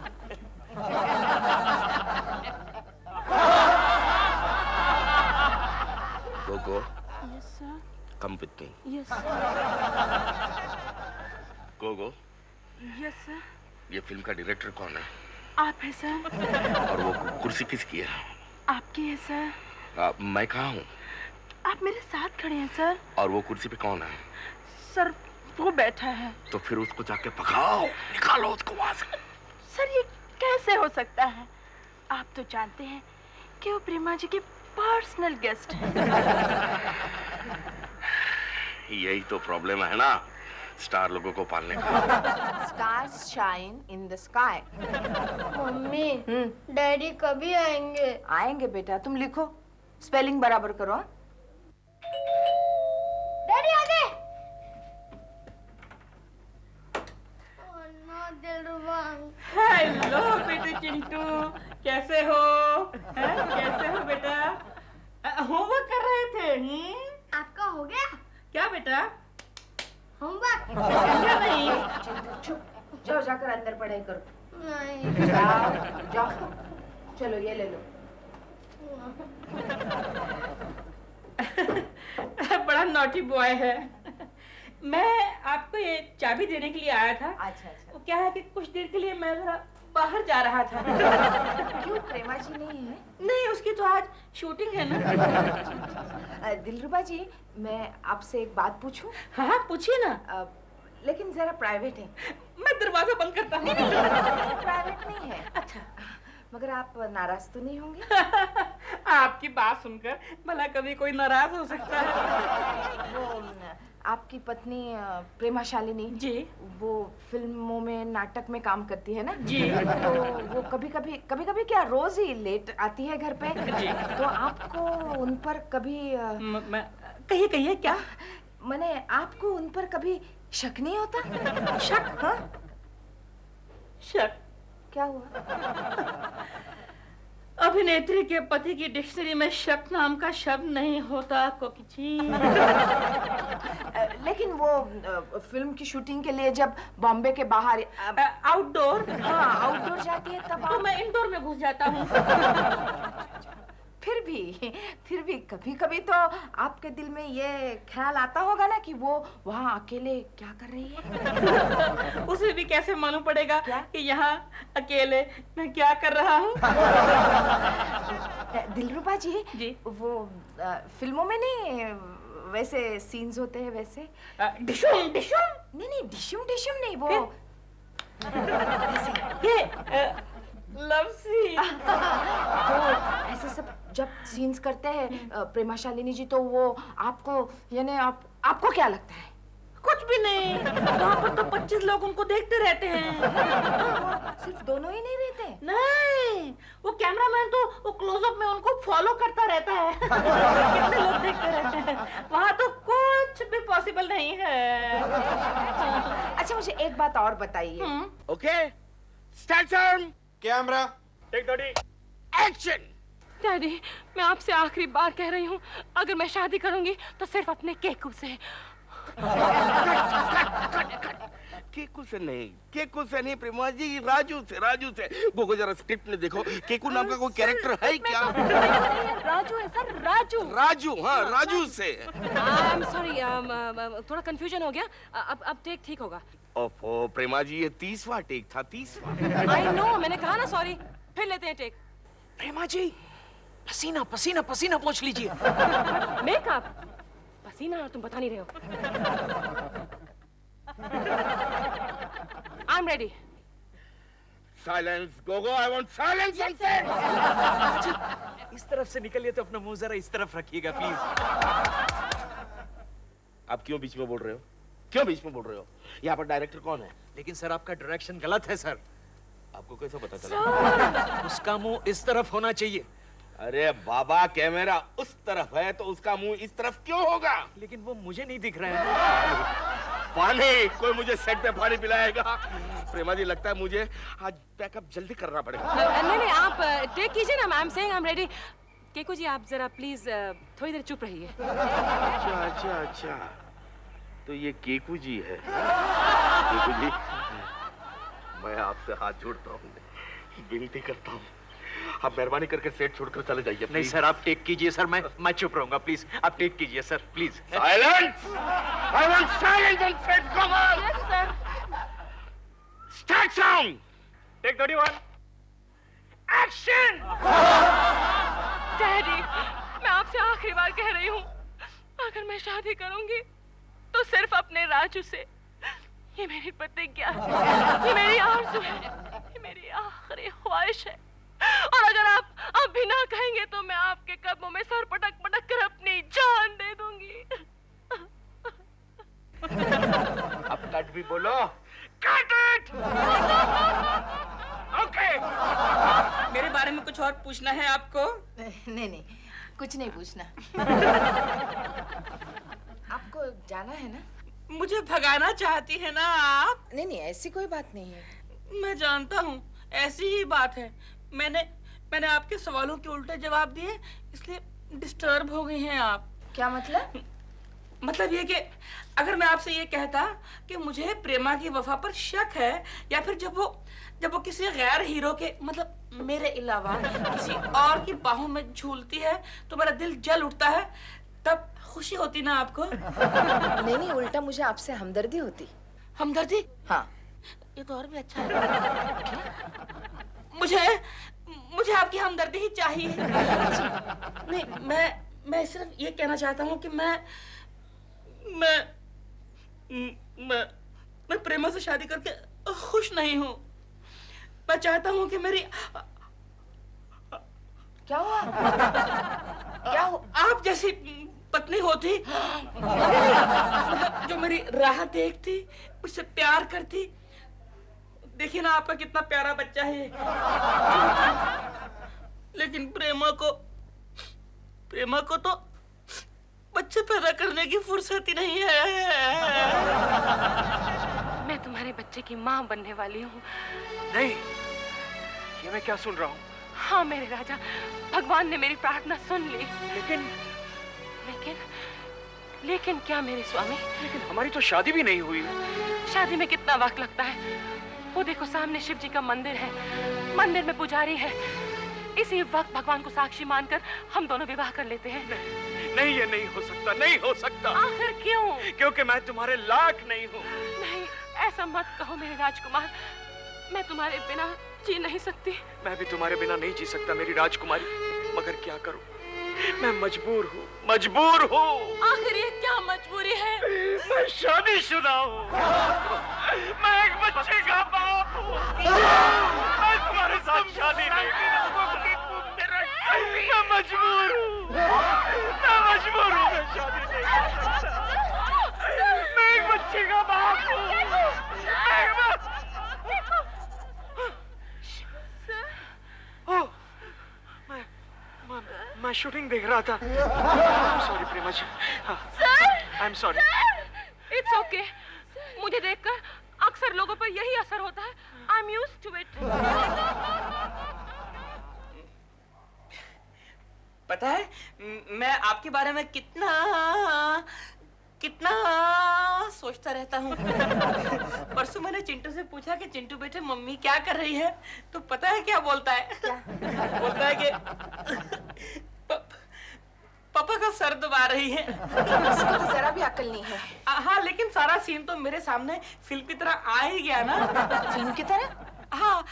H: Gogo,
K: yes sir.
H: Come with me.
K: Yes sir.
H: Gogo,
K: yes sir.
H: ये फिल्म का डायरेक्टर कौन है?
K: आप है सर।
H: और वो कुर्सी किसकी है?
K: आपकी है सर।
H: मैं कहाँ हूँ?
K: आप मेरे साथ खड़े हैं सर।
H: और वो कुर्सी पे कौन है?
K: सर वो बैठा है।
H: तो फिर उसको जाके पकाओ, निकालो उसको वहां से।
K: सर ये कैसे हो सकता है? आप तो जानते हैं कि वो प्रेमा जी के पर्सनल गेस्ट हैं।
H: यही तो प्रॉब्लम है ना स्टार लोगों को पालने का।
B: Stars shine in the sky.
C: Mummy, daddy कभी आएंगे?
B: आएंगे बेटा, तुम लिखो, स्पेलिंग बराबर करो।
C: डैडी आ गए। ओह नो दिलरुबा।
F: हेलो बेटे चिंटू, कैसे हो? कैसे हो बेटा? होमवर्क कर रहे थे?
C: आपका हो गया?
F: क्या बेटा?
C: होमवर्क?
F: समझा नहीं।
B: चुप, जाओ जाकर अंदर पढ़ाई करो।
C: नहीं।
B: जाओ जाओ, चलो ये ले लो।
F: बड़ा नॉटी बॉय है। मैं आपको ये चाबी देने के लिए आया था।
B: अच्छा अच्छा।
F: वो क्या है कि कुछ देर के लिए मैं जरा बाहर जा रहा था।
B: क्यों, प्रेमा जी नहीं है?
F: नहीं, उसकी तो आज शूटिंग है ना।
B: दिलरुबा जी, मैं आपसे एक बात पूछूं?
F: हाँ पूछिए ना।
B: लेकिन जरा प्राइवेट है।
F: मैं दरवाजा बंद करता हूँ।
B: प्राइवेट नहीं है।
F: अच्छा,
B: मगर आप नाराज तो नहीं होंगे?
F: आपकी बात सुनकर भला कभी कोई नाराज हो सकता है?
B: वो आपकी पत्नी प्रेमा शालिनी
F: जी,
B: वो फिल्मों में, नाटक में काम करती है ना
F: जी।
B: तो वो कभी कभी क्या रोज ही लेट आती है घर पे
F: जी।
B: तो आपको उन पर कभी
F: कहिए क्या?
B: मैंने आपको उन पर कभी शक नहीं होता? शक? हाँ,
F: शक?
B: क्या हुआ?
F: अभिनेत्री के पति की डिक्शनरी में शक नाम का शब्द नहीं होता कोकिची।
B: लेकिन वो फिल्म की शूटिंग के लिए जब बॉम्बे के बाहर
F: आउटडोर,
B: हाँ आउटडोर जाती है तब
F: तो मैं इंडोर में घुस जाता हूँ।
B: फिर भी कभी कभी तो आपके दिल में ये ख्याल आता होगा ना कि वो वहाँ अकेले क्या कर रही है?
F: उसे भी कैसे मालूम पड़ेगा कि यहाँ अकेले मैं क्या कर रहा हूँ?
B: दिलरुबा जी, वो फिल्मों में नहीं वैसे सीन्स होते हैं वैसे?
F: डिशुम
B: नहीं डिशुम नहीं, वो
F: ये लव सीन।
B: तो ऐसे सब जब सीन्स करते हैं प्रेमा शालिनी जी, तो वो आपको यानी आपको क्या लगता है?
F: कुछ भी नहीं, वहाँ पर तो 25 लोग उनको देखते रहते हैं।
B: सिर्फ दोनों ही नहीं रहते?
F: नहीं, वो कैमरामैन तो वो क्लोजअप में उनको फॉलो करता रहता है। कितने लोग देखते रहते हैं, वहाँ तो कुछ भी पॉसिबल नहीं है।
B: अच्छा मुझे एक बात और बताइए।
H: Okay, start sound,
L: camera,
H: take 30, action.
K: Daddy, मैं आपसे आखिरी बार कह रही हूँ, अगर मैं शादी करूंगी तो सिर्फ अपने केकू से।
H: केकू से नहीं प्रेमा जी, राजू से। गोगो जरा स्क्रिप्ट में देखो, केकू नाम का कोई कैरेक्टर है क्या?
K: राजू है सर, राजू।
H: हाँ, राजू से।
K: I'm sorry, थोड़ा कंफ्यूजन हो गया। अब टेक ठीक होगा।
H: ओफो प्रेमा जी, ये 30वां टेक था, 30वां।
K: I know, मैंने कहा ना सॉरी। फिर लेते हैं टेक।
H: प्रेमा जी,
A: पसीना पसीना पसीना पोंछ लीजिए।
K: मेकअप पसीना और तुम बता नहीं रहे हो। आई am ready.
H: Silence Gogo, I want silence on set.
A: इस तरफ से निकलिए तो अपना मुंह जरा इस तरफ रखिएगा प्लीज।
H: आप क्यों बीच में बोल रहे हो? क्यों बीच में बोल रहे हो? यहाँ पर डायरेक्टर कौन है?
A: लेकिन सर आपका डायरेक्शन गलत है सर।
H: आपको कैसे पता चला?
A: उसका मुंह इस तरफ होना चाहिए।
H: अरे बाबा, कैमरा उस तरफ है तो उसका मुंह इस तरफ क्यों होगा?
A: लेकिन वो मुझे नहीं दिख रहा है।
H: पानी, कोई मुझे सेट पे पानी पिलाएगा? प्रेमा जी, लगता है मुझे आज पैकअप जल्दी करना पड़ेगा।
K: नहीं, आप टेक कीजिए ना। I am saying I am ready. Keku ji, आप जरा प्लीज थोड़ी देर चुप रहिए।
H: अच्छा, तो ये केकू जी है। केकू जी, मैं आपसे हाथ जोड़ता हूँ, विनती करता हूँ, आप मेहरबानी करके सेट छोड़कर चले जाइए।
A: नहीं सर, आप टेक कीजिए सर, मैं चुप रहूंगा। प्लीज आप टेक कीजिए sir, please.
H: Silence! I want silence on set. Come on.
K: Yes sir.
H: Start sound.
A: Take 31।
H: Action!
K: Daddy, मैं आपसे आखिरी बार कह रही हूँ, अगर मैं शादी करूंगी तो सिर्फ अपने राजू से। ये मेरी प्रतिज्ञा है, ये मेरी आरज़ू है, ये मेरी आखिरी ख्वाहिश है। और अगर आप अब भी ना कहेंगे तो मैं आपके कदमों में सर पटक पटक कर अपनी जान दे दूंगी।
H: अब कट भी बोलो। Cut it! ओके।
F: मेरे बारे में कुछ और पूछना है आपको?
B: नहीं, कुछ नहीं पूछना। आपको जाना है ना?
F: मुझे भगाना चाहती है ना आप?
B: नहीं, ऐसी कोई बात नहीं है।
F: मैं जानता हूँ, ऐसी ही बात है। मैंने आपके सवालों के उल्टे जवाब दिए, इसलिए डिस्टर्ब हो गई हैं आप।
B: क्या मतलब?
F: मतलब ये कि अगर मैं आपसे ये कहता कि मुझे प्रेमा की वफा पर शक है, या फिर जब वो किसी गैर हीरो के, मतलब मेरे अलावा किसी और की बाहों में झूलती है तो मेरा दिल जल उठता है, तब खुशी होती ना आपको?
B: नहीं, उल्टा मुझे आपसे हमदर्दी होती।
F: हमदर्दी?
B: हाँ।
F: ये तो और भी अच्छा है। मुझे आपकी हमदर्दी ही चाहिए। नहीं, मैं सिर्फ ये कहना चाहता हूँ कि मैं प्रेमा से शादी करके खुश नहीं हूँ। मैं चाहता हूँ कि मेरी
B: क्या हुआ? क्या हो?
F: आप जैसी पत्नी होती, मतलब जो मेरी राह देखती, मुझसे प्यार करती। देखिए ना, आपका कितना प्यारा बच्चा है। लेकिन प्रेमा को तो बच्चे पैदा करने की फुर्सत ही नहीं है।
K: मैं तुम्हारे बच्चे की माँ बनने वाली हूँ।
A: नहीं, ये मैं क्या सुन रहा हूँ?
K: हाँ मेरे राजा, भगवान ने मेरी प्रार्थना सुन ली। लेकिन क्या मेरे स्वामी?
A: लेकिन हमारी तो शादी भी नहीं हुई।
K: शादी में कितना वक्त लगता है? वो देखो, सामने शिव जी का मंदिर है, मंदिर में पुजारी है। इसी वक्त भगवान को साक्षी मानकर हम दोनों विवाह कर लेते हैं।
A: नहीं, ये नहीं हो सकता, नहीं हो सकता।
K: आखिर क्यों?
A: क्योंकि मैं तुम्हारे लायक नहीं हूँ।
K: नहीं, ऐसा मत कहो मेरे राजकुमार, मैं तुम्हारे बिना जी नहीं सकती।
A: मैं भी तुम्हारे बिना नहीं जी सकता मेरी राजकुमारी, मगर क्या करूं, मैं मजबूर हूँ।
K: आखिर ये क्या मजबूरी है?
A: मैं शादीशुदा हूँ, मैं एक बच्चे का बाप हूँ, मैं तुम्हारे साथ शादी नहीं करूँगा। मैं मजबूर हूँ, मैं शादी नहीं कर सकता। मैं एक बच्चे का बाप हूँ। मैं शूटिंग देख रहा था। Sorry Prema ji. I am sorry.
K: It's okay. मुझे देखकर अक्सर लोगों पर यही असर होता है। I am used to it.
F: पता है, मैं आपके बारे में कितना सोचता रहता हूँ। परसों मैंने चिंटू से पूछा कि चिंटू बेटे मम्मी क्या कर रही है, तो पता है क्या बोलता है? बोलता है कि पापा का सर दबा रही है।
B: इसको तो जरा भी अकल नहीं है।
F: हाँ, लेकिन सारा सीन तो मेरे सामने फिल्म की तरह आ ही गया ना।
B: फिल्म की तरह?
F: हाँ,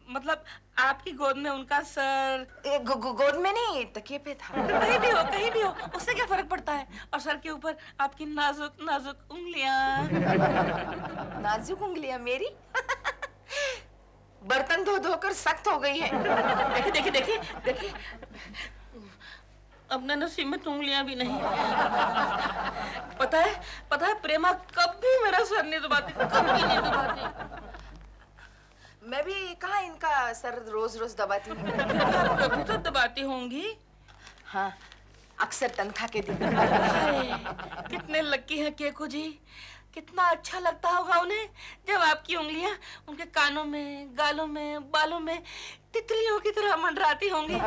F: मतलब आपकी गोद में उनका सर।
B: गोद में नहीं, तकिए पे था।
F: कहीं भी हो, उससे क्या फर्क पड़ता है? और सर के ऊपर आपकी नाजुक नाजुक उंगलियां।
B: नाजुक उंगलियां मेरी? बर्तन धो धोकर सख्त हो गई है।
F: देखिए अपने नसीब में तो उंगलियां भी नहीं। पता है प्रेमा कभी मेरा सर नहीं दबाती, कभी नहीं दबाती।
B: मैं भी कहाँ इनका सर रोज रोज दबाती हूँ।
F: कभी तो दबाती होंगी।
B: हाँ, अक्सर तनख्वाह के दिन।
F: कितने लकी हैं केको जी, कितना अच्छा लगता होगा उन्हें जब आपकी उंगलियां उनके कानों में, गालों में, बालों में तितलियों की तरह मंडराती होंगी।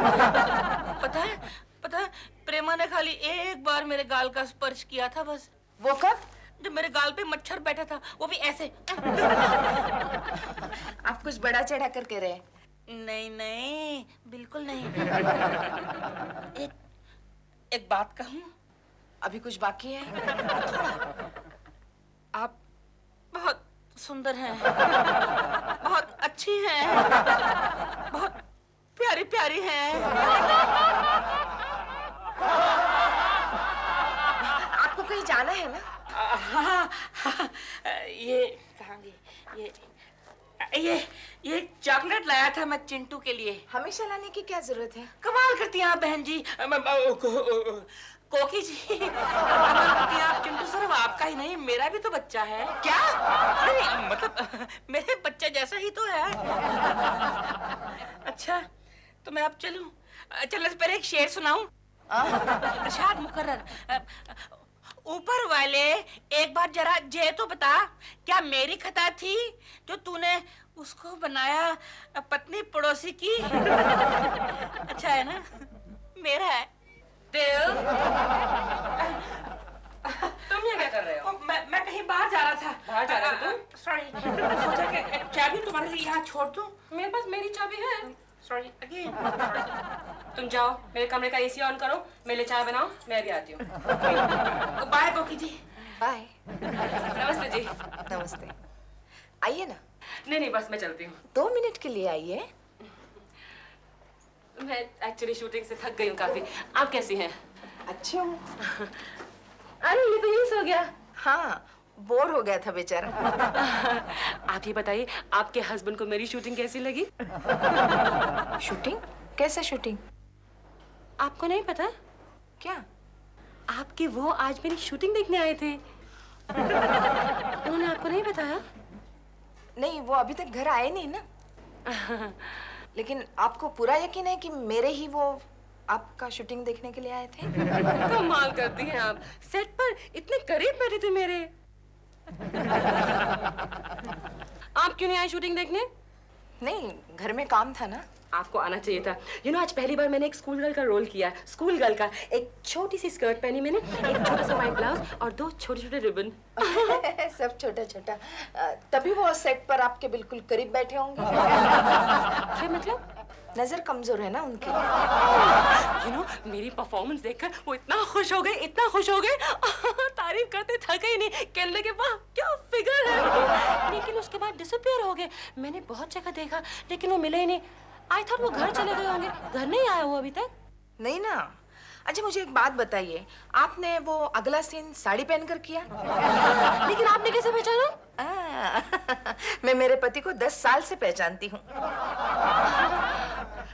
F: पता है प्रेमा ने खाली एक बार मेरे गाल का स्पर्श किया था बस।
B: वो कब?
F: जब मेरे गाल पे मच्छर बैठा था, वो भी ऐसे।
B: आप कुछ बड़ा चढ़ा कर कह रहे हैं?
F: नहीं, बिल्कुल नहीं। एक बात कहूं?
B: अभी कुछ बाकी है?
F: आप बहुत सुंदर हैं, बहुत अच्छी हैं, बहुत प्यारी प्यारी हैं।
B: आपको कहीं जाना है ना?
F: हाँ, ये कहाँ गई? ये चॉकलेट लाया था मैं चिंटू के लिए।
B: हमेशा लाने की क्या जरूरत है?
F: कमाल करती हैं आप बहन जी, कोकी जी। कमाल करती हैं आप। चिंटू सिर्फ आपका ही नहीं, मेरा भी तो बच्चा है।
B: क्या?
F: नहीं मतलब मेरे बच्चे जैसा ही तो है। अच्छा तो मैं अब चलूं? चलने से पहले एक शेर सुनाऊं? इरशाद मुकर्रर। ऊपर वाले एक बार जरा जे तो बता, क्या मेरी खता थी जो तूने उसको बनाया पत्नी पड़ोसी की? अच्छा है ना? मेरा है दिल।
K: तुम ये क्या कर रहे हो?
F: मैं कहीं बाहर जा रहा था।
K: बाहर जा रहे हो तुम?
F: सॉरी, सोचा कि चाबी तुम्हारे लिए यहाँ छोड़ दूं।
K: मेरे पास मेरी चाबी है।
F: Sorry again.
K: तुम जाओ मेरे कमरे का एसी ऑन करो, मेरे लिए चाय बनाओ, मैं भी आती हूँ।
F: बाय कोकी जी।
B: बाय।
K: नमस्ते जी।
B: नमस्ते। आइए ना।
K: नहीं बस मैं चलती हूँ।
B: 2 मिनट के लिए आइए।
K: मैं एक्चुअली शूटिंग से थक गई हूँ काफी। आप कैसी हैं?
B: अच्छी हूँ।
K: अरे ये तो यही सो गया।
B: हाँ, बोर हो गया था बेचारा।
K: आप ये बताइए आपके हस्बैंड को मेरी शूटिंग कैसी लगी?
B: शूटिंग? कैसे शूटिंग?
K: आपको नहीं पता?
B: क्या?
K: आपके वो आज मेरी शूटिंग देखने आए थे। उन्होंने आपको नहीं बताया?
B: नहीं, वो अभी तक घर आए नहीं ना। लेकिन आपको पूरा यकीन है कि मेरे ही वो आपका शूटिंग देखने के लिए आए थे?
K: कमाल करती हैं आप, सेट पर इतने करीब बैठे थे मेरे। आप क्यों नहीं आए शूटिंग देखने?
B: नहीं, घर में काम था ना।
K: आपको आना चाहिए था। आज पहली बार मैंने एक स्कूल गर्ल का रोल किया। स्कूल गर्ल का। एक छोटी सी स्कर्ट पहनी मैंने, एक छोटा सा व्हाइट ब्लाउज और 2 छोटे छोटे रिबन।
B: सब छोटा छोटा। तभी वो सेट पर आपके बिल्कुल करीब बैठे होंगे।
K: क्या मतलब?
B: नजर कमजोर है ना उनकी।
K: मेरी परफॉर्मेंस देखकर वो इतना खुश हो गए, तारीफ करते थके ही नहीं, कहने लगे वाह क्या फिगर है। लेकिन उसके बाद डिसअपीयर हो गए। मैंने बहुत जगह देखा लेकिन वो मिले ही नहीं। आई थॉट वो घर चले गए होंगे। घर नहीं आया वो अभी तक?
B: नहीं ना। अच्छा मुझे एक बात बताइए, आपने वो अगला सीन साड़ी पहनकर किया?
K: लेकिन आपने कैसे पहचाना?
B: मैं मेरे पति को 10 साल से पहचानती हूँ।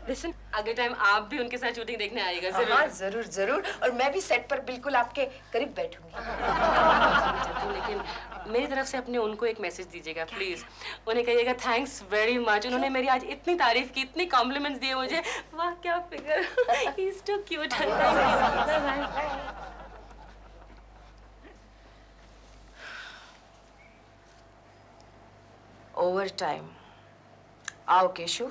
K: लिसन, अगले टाइम आप भी उनके साथ शूटिंग देखने आइएगा जरूर।
B: हाँ जरूर जरूर। और मैं भी सेट पर बिल्कुल आपके करीब बैठूंगी।
K: लेकिन मेरी तरफ से अपने उनको एक मैसेज दीजिएगा प्लीज। उन्हें कहिएगा थैंक्स वेरी मच। उन्होंने मेरी आज इतनी तारीफ की, इतनी कॉम्प्लीमेंट्स दिए मुझे। वाह क्या figure, he is too cute. Bye bye.
B: Overtime. आओ केशु,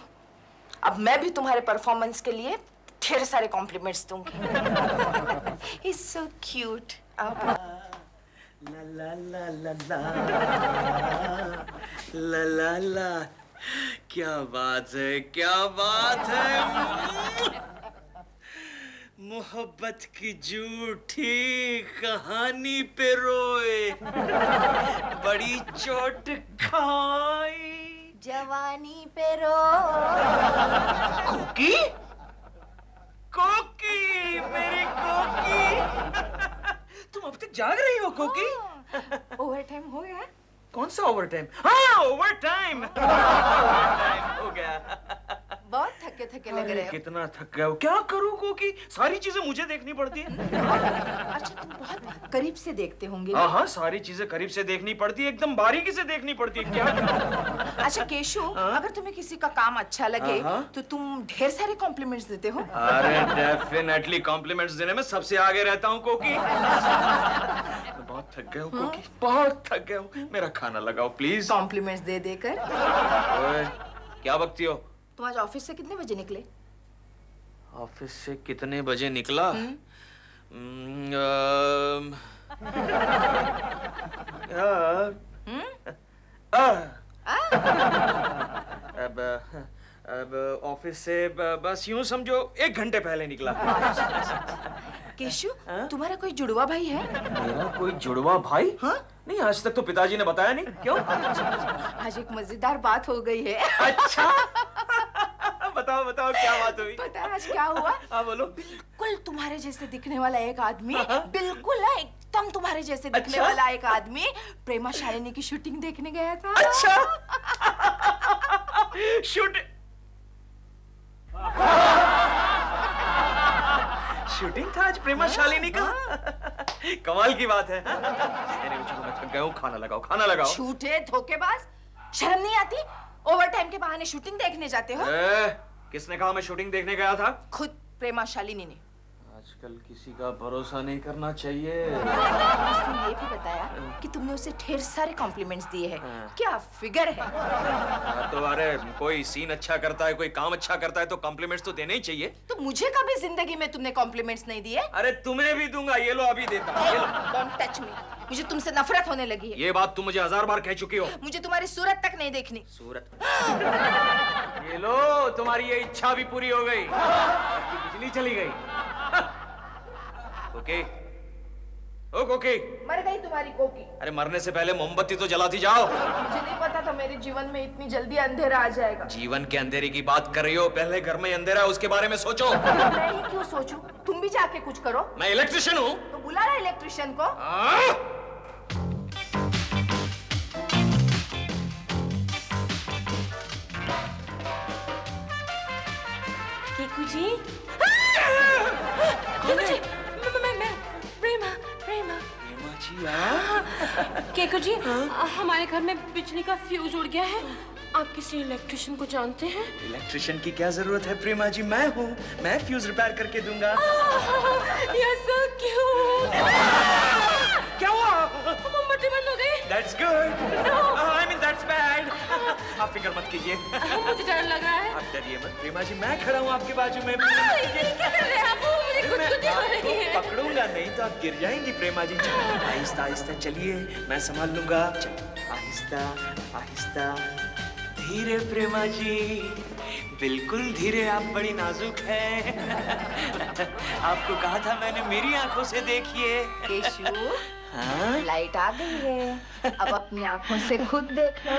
B: अब मैं भी तुम्हारे परफॉर्मेंस के लिए ढेर सारे कॉम्प्लीमेंट्स दूंगी। He's so cute.
A: ला ला ला ला ला ला ला, क्या बात है, क्या बात है। मोहब्बत की झूठी कहानी पे रोए, बड़ी चोट खाई।
B: जवानी पे रो।
A: कोकी? कोकी, मेरी कोकी। तुम अब तक जाग रही हो कोकी?
B: ओवर टाइम हो गया?
A: कौन सा ओवर टाइम? हाँ, ओवर टाइम। हो गया।
B: बहुत थके थके लग रहे हो।
A: कितना थक गया हो? क्या करूं कोकी? सारी चीजें मुझे देखनी पड़ती है।
B: अच्छा, तुम बहुत करीब से देखते होंगे।
A: हाँ हाँ, सारी चीजें करीब से देखनी पड़ती है, एकदम बारीकी से देखनी पड़ती है। क्या?
B: अच्छा केशु, अगर तुम्हें किसी का काम अच्छा लगे तो तुम ढेर सारे कॉम्प्लीमेंट्स देते हो?
A: अरे डेफिनेटली कॉम्प्लीमेंट्स देने में सबसे आगे रहता हूँ कोकी। मैं बहुत थक गया हूँ कोकी, बहुत थक गया हूँ। मेरा खाना लगाओ प्लीज।
B: कॉम्प्लीमेंट्स दे देकर।
A: क्या बकती हो?
B: तुम आज ऑफिस से कितने बजे निकले?
A: ऑफिस से कितने बजे निकला? अब ऑफिस से बस यूं समझो 1 घंटे पहले निकला।
B: केशु, तुम्हारा कोई जुड़वा भाई है?
A: मेरा कोई जुड़वा भाई? हाँ? नहीं, आज तक तो पिताजी ने बताया नहीं। क्यों?
B: आज एक मजेदार बात हो गई है।
A: अच्छा। बताओ बताओ, क्या बात हुई?
B: पता है आज क्या हुआ?
A: हाँ बोलो।
B: बिल्कुल तुम्हारे जैसे दिखने वाला एक आदमी, बिल्कुल ना एकदम तुम्हारे जैसे दिखने वाला एक आदमी प्रेमा शालिनी की शूटिंग देखने गया था।
A: अच्छा। शूटिंग था आज प्रेमा शालिनी का? कमाल की बात है। चलो मैं थक गया हूँ, खाना लगाओ, खाना लगाओ।
B: झूठे धोखेबाज, शर्म नहीं आती? ओवर टाइम के बहाने शूटिंग देखने जाते हो?
A: किसने कहा मैं शूटिंग देखने गया था?
B: खुद प्रेमा शालिनी ने।
A: आजकल किसी का भरोसा नहीं करना चाहिए।
B: उसने ये भी बताया कि तुमने उसे ढेर सारे कॉम्प्लीमेंट्स दिए हैं। क्या फिगर है?
A: तो अरे कोई सीन अच्छा करता है, कोई काम अच्छा करता है तो कॉम्प्लीमेंट्स तो देने ही चाहिए।
B: तो मुझे कभी जिंदगी में तुमने कॉम्प्लीमेंट्स नहीं दिए?
A: अरे तुम्हें भी दूंगा, ये लो अभी देता हूं, ये लो।
B: Don't touch me। मुझे तुमसे नफरत होने लगी है।
A: ये बात तुम मुझे 1000 बार कह चुकी हो।
B: मुझे तुम्हारी सूरत तक नहीं देखनी।
A: सूरत? ये लो, तुम्हारी ये इच्छा भी पूरी हो गई। बिजली चली गई। कोकी, ओ कोकी।
B: मर गई तुम्हारी कोकी।
A: अरे मरने से पहले मोमबत्ती तो जलाती जाओ।
B: मुझे नहीं पता था मेरे जीवन में इतनी जल्दी अंधेरा आ जाएगा।
A: जीवन के अंधेरे की बात कर रही हो? पहले घर में अंधेरा है, उसके बारे में सोचो।
B: मैं ही क्यों सोचूं? तुम भी जाके कुछ करो।
A: मैं इलेक्ट्रिशियन हूँ।
B: तो बुला रहा इलेक्ट्रिशियन को।
K: केकू जी? केकू जी, मैं प्रेमा। केकू जी, हमारे घर में बिजली का फ्यूज उड़ गया है। आप किसी इलेक्ट्रिशियन को जानते हैं?
A: इलेक्ट्रिशियन की क्या जरूरत है प्रेमा जी? मैं हूँ, मैं फ्यूज रिपेयर करके दूंगा।
K: You're so cute।
A: क्या हुआ?
K: मोमबत्ती बंद हो गई।
A: That's good।
K: No।
A: I mean that's bad। आप फिक्र मत कीजिए।
K: मुझे डर लग रहा है।
A: आप डरिए मत प्रेमा जी, मैं खड़ा हूँ आपके बाजू में।
K: ये क्या कर रहे हैं आप? मुझे खुद हो रही है।
A: पकड़ूंगा नहीं तो आप गिर जाएंगी प्रेमा जी। आहिस्ता आहिस्ता चलिए, मैं संभाल लूंगा। आहिस्ता आहिस्ता, धीरे प्रेमा जी, बिल्कुल धीरे। आप बड़ी नाजुक हैं। आपको कहा था मैंने, मेरी आंखों से देखिए।
B: केशु,
A: हाँ?
B: लाइट आ गई है, अब अपनी आंखों से खुद देखो।